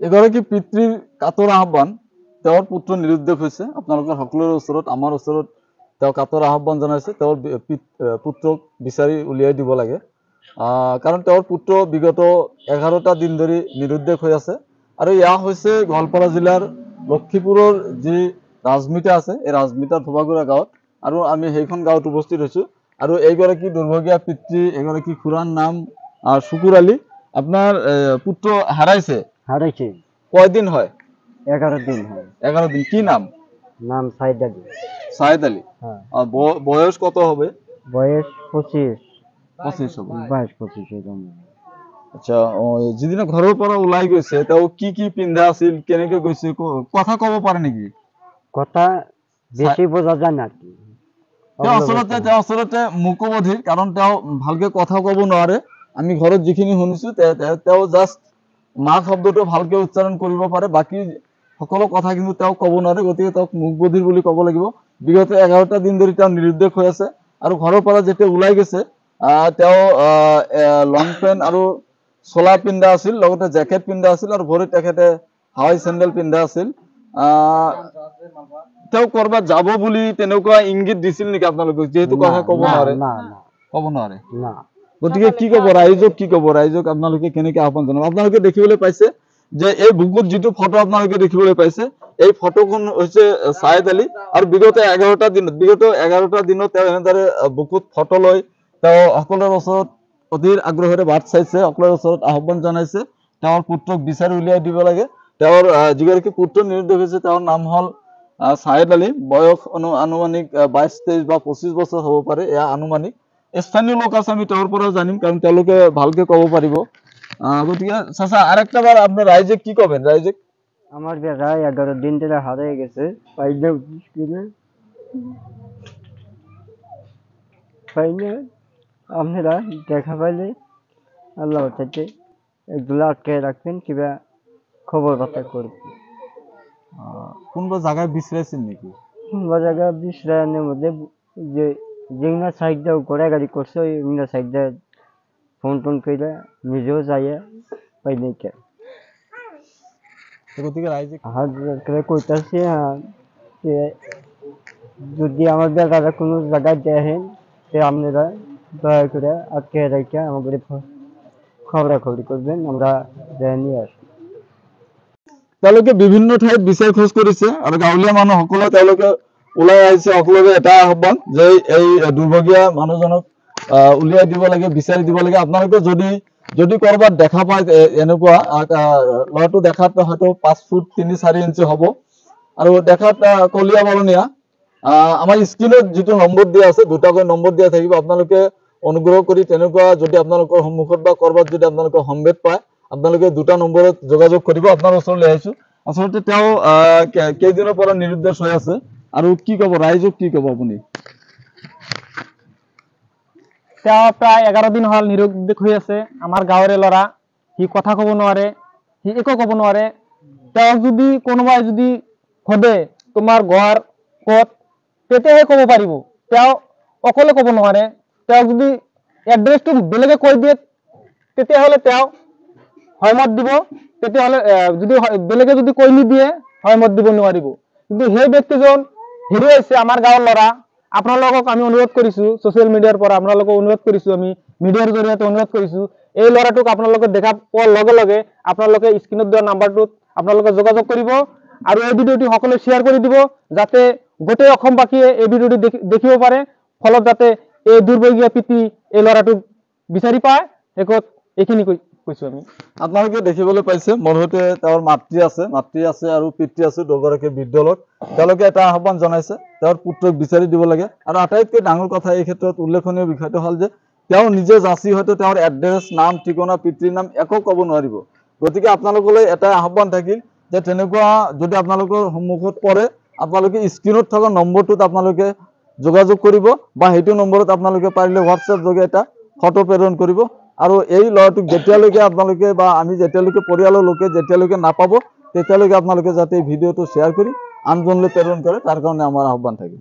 এগৰাকী পিতৃৰ কাতৰ আহ্বান, তেওঁৰ পুত্ৰ নিৰুদ্দেশ হৈছে। আপোনালোকৰ সকলোৰে ওচৰত, আমাৰ ওচৰত তেওঁ কাতৰ আহ্বান জনাইছে, তেওঁৰ পুত্ৰক বিচাৰি উলিয়াই দিব লাগে। কাৰণ তেওঁৰ পুত্ৰ বিগত 11টা দিন ধৰি নিৰুদ্দেশ হৈ আছে। আৰু এয়া হৈছে গোৱালপাৰা জিলাৰ লক্ষীপুৰৰ যি ৰাজমিতা আছে, এই ৰাজমিতাৰ ধোবাগুৰা গাঁৱত। আৰু আমি সেইখন গাঁৱত উপস্থিত হৈছোঁ। আৰু এইগৰাকী দুৰ্ভগীয়া পিতৃ, এগৰাকী খুৰাৰ নাম শুকুৰ আলী। আপোনাৰ পুত্ৰ হাৰাইছে কয়দিন হয়? 11 দিন হয়। 11 দিন। কি নাম? নাম সাইদ আলী। সাইদ আলী। বয়স কত হবে? বয়স 25 হবে। 22-25 এরকম। আচ্ছা, যেদিন ঘৰৰ পৰা ওলাই গৈছে তেওঁ কি কি পিন্ধা আছিল, কেনেকে গৈছে, কথা কব পাৰে নেকি? কথা বেছি বোঝা যায় না। তেওঁ আচলতে মুকবধিৰ, কাৰণ তেওঁ ভালকে কথা কব নোৱাৰে। আমি ঘৰত যিখিনি শুনিছো তেওঁ জাষ্ট মা শব্দটো ভালকে উচ্চাৰণ কৰিব পাৰে, বাকী সকলো কথা কিন্তু তেওঁ ক'ব নোৱাৰে। গতিকে তেওঁক মুকবধিৰ বুলি ক'ব লাগিব। বিগত 11টা দিন ধৰি তেওঁ নিৰুদ্দেশ হৈ আছে। আৰু ঘৰৰ পৰা যেতিয়া ওলাই গৈছে তেওঁ লং পেণ্ট আৰু চোলা পিন্ধা আছিল, লগতে জেকেট পিন্ধা আছিল, আৰু ভৰিত তেখেতে হাৱাই চেণ্ডেল পিন্ধা আছিল। তেওঁ কৰবাত যাব বুলি তেনেকুৱা ইংগিত দিছিল নেকি আপোনালোকক? যেহেতু কথা ক'ব নোৱাৰে। গতিকে কি ক'ব ৰাইজক, ৰাইজক আপোনালোকে কেনেকে আহ্বান জনাব? আপোনালোকে দেখিবলৈ পাইছে যে এই বুকুত যিটো ফটো আপোনালোকে দেখিবলৈ পাইছে, এই ফটোখন হৈছে সাইদ আলী। আৰু বিগত 11টা দিনত তেওঁ এনেদৰে বুকুত ফটো লৈ তেওঁ সকলোৰে ওচৰত অধীৰ আগ্ৰহেৰে বাট চাইছে, সকলোৰে ওচৰত আহ্বান জনাইছে তেওঁৰ পুত্ৰক বিচাৰি উলিয়াই দিব লাগে। তেওঁৰ যিগৰাকী পুত্ৰ নিৰুদ্দেশ হৈছে তেওঁৰ নাম হ'ল সাইদ আলী। বয়স আনুমানিক 22-23 বা 25 বছৰ হ'ব পাৰে, এয়া আনুমানিক। স্থানীয় লোক আছে, আমি তেওঁৰ পৰা জানিম, কাৰণ তেওঁলোকে ভালকে ক'ব পাৰিব। গতিকে চাচা, আরেকটা বার আপনার রাইজে কি করবেন? রাইজে আমার বেড়া 11 দিন ধরে হারিয়ে গেছে, পাইলে আপনারা দেখা পাইলে আল্লাহ চাইতে এগুলো আটকে রাখবেন, কিবা খবর বার্তা করবেন। কোন জায়গায় বিশ্রাইছেন নাকি? কোন জায়গা বিশ্রামের মধ্যে যে যেগুলো সাইডটা ঘোরা গাড়ি করছে, ওইগুলো সাইডটা ফোন টোন করে নিজেও যাইয়া পাই নাই। কইতাছি যদি আমার বেলাটা কোনো জায়গায় দেখেন, আপনারা দয়া করে আটকে রেখে আমাদের খবরাখবরি করবেন, আমরা যাই নিয়ে আসবো। তেওঁলোকে বিভিন্ন ঠাইত বিচাৰ খোজ কৰিছে, আৰু গাঁৱলীয়া মানুহ সকলে তেওঁলোকে ওলাই আহিছে। সকলোৰে এটা আহ্বান যে এই দুৰ্ভগীয়া মানুহজনক উলিয়াই দিব লাগে, বিচাৰি দিব লাগে। আপোনালোকে যদি কৰবাত দেখা পায় এনেকুৱা, ল'ৰাটো দেখাত হয়তো 5 ফুট 3-4 ইঞ্চি হ'ব, আৰু দেখাত কলীয়া বৰণীয়া। আমাৰ স্ক্ৰীনত যিটো নম্বৰ দিয়া আছে, দুটাকৈ নম্বৰ দিয়া থাকিব। আপোনালোকে অনুগ্ৰহ কৰি তেনেকুৱা যদি আপোনালোকৰ সন্মুখত বা কৰবাত যদি আপোনালোকে সম্ভেদ পায়, আপোনালোকে দুটা নম্বৰত যোগাযোগ কৰিব। আপোনাৰ ওচৰলৈ আহিছো। আচলতে তেওঁ কেইদিনৰ পৰা নিৰুদ্দেশ হৈ আছে, আৰু কি ক'ব ৰাইজক, কি ক'ব আপুনি? তেওঁ প্ৰায় 11 দিন হল নিৰুদ্দেশ হৈ আছে। আমাৰ গাঁৱৰে ল'ৰা, সি কথা ক'ব নোৱাৰে, সি একো ক'ব নোৱাৰে। তেওঁক যদি কোনোবাই যদি সোধে তোমাৰ ঘৰ ক'ত, তেতিয়াহে ক'ব পাৰিব। তেওঁ অকলে ক'ব নোৱাৰে। তেওঁক যদি এড্ৰেছটো বেলেগে কৈ দিয়ে, তেতিয়াহ'লে তেওঁ হয় মত দিব। তেতিয়াহ'লে যদি বেলেগে যদি কৈ নিদিয়ে, হয় মত দিব নোৱাৰিব। কিন্তু সেই ব্যক্তিজন হেৰুৱাইছে, আমাৰ গাঁৱৰ ল'ৰা। আপোনালোকক আমি অনুৰোধ কৰিছো, সোশ্যাল মিডিয়াৰ পৰা আপোনালোকক অনুৰোধ কৰিছো, আমি মিডিয়াৰ জৰিয়তে অনুৰোধ কৰিছো, এই ল'ৰাটোক আপোনালোকে দেখা পোৱাৰ লগে লগে আপোনালোকে স্ক্ৰীনত দিয়া নাম্বাৰটোত আপোনালোকে যোগাযোগ কৰিব, আৰু এই ভিডিঅ'টি সকলোৱে শ্বেয়াৰ কৰি দিব, যাতে গোটেই অসমবাসীয়ে এই ভিডিঅ'টি দেখিব পাৰে। ফলত যাতে এই দুৰ্ভগীয়া পিতৃ এই ল'ৰাটোক বিচাৰি পায়। শেষত এইখিনি কৈছো আমি। আপোনালোকে দেখিবলৈ পাইছে, মোৰ সৈতে তেওঁৰ মাতৃ আছে আৰু পিতৃ আছে, দুগৰাকী বৃদ্ধ লোক। তেওঁলোকে এটা আহ্বান জনাইছে, তেওঁৰ পুত্ৰক বিচাৰি দিব লাগে। আৰু আটাইতকৈ ডাঙৰ কথা এই ক্ষেত্ৰত উল্লেখনীয় বিষয়টো হ'ল যে তেওঁ নিজে যাচি হয়তো তেওঁৰ এড্ৰেছ, নাম, ঠিকনা, পিতৃৰ নাম একো ক'ব নোৱাৰিব। গতিকে আপোনালোকলৈ এটা আহ্বান থাকিল যে তেনেকুৱা যদি আপোনালোকৰ সন্মুখত পৰে, আপোনালোকে স্ক্ৰীনত থকা নম্বৰটোত আপোনালোকে যোগাযোগ কৰিব, বা সেইটো নম্বৰত আপোনালোকে পাৰিলে হোৱাটছএপ যোগে এটা ফটো প্ৰেৰণ কৰিব। আৰু এই ল'ৰাটোক যেতিয়ালৈকে আপোনালোকে বা আমি যেতিয়ালৈকে পৰিয়ালৰ লোকে যেতিয়ালৈকে নাপাব, তেতিয়ালৈকে আপোনালোকে যাতে এই ভিডিঅ'টো শ্বেয়াৰ কৰি আনজনলৈ প্ৰেৰণ কৰে, তাৰ কাৰণে আমাৰ আহ্বান থাকিল।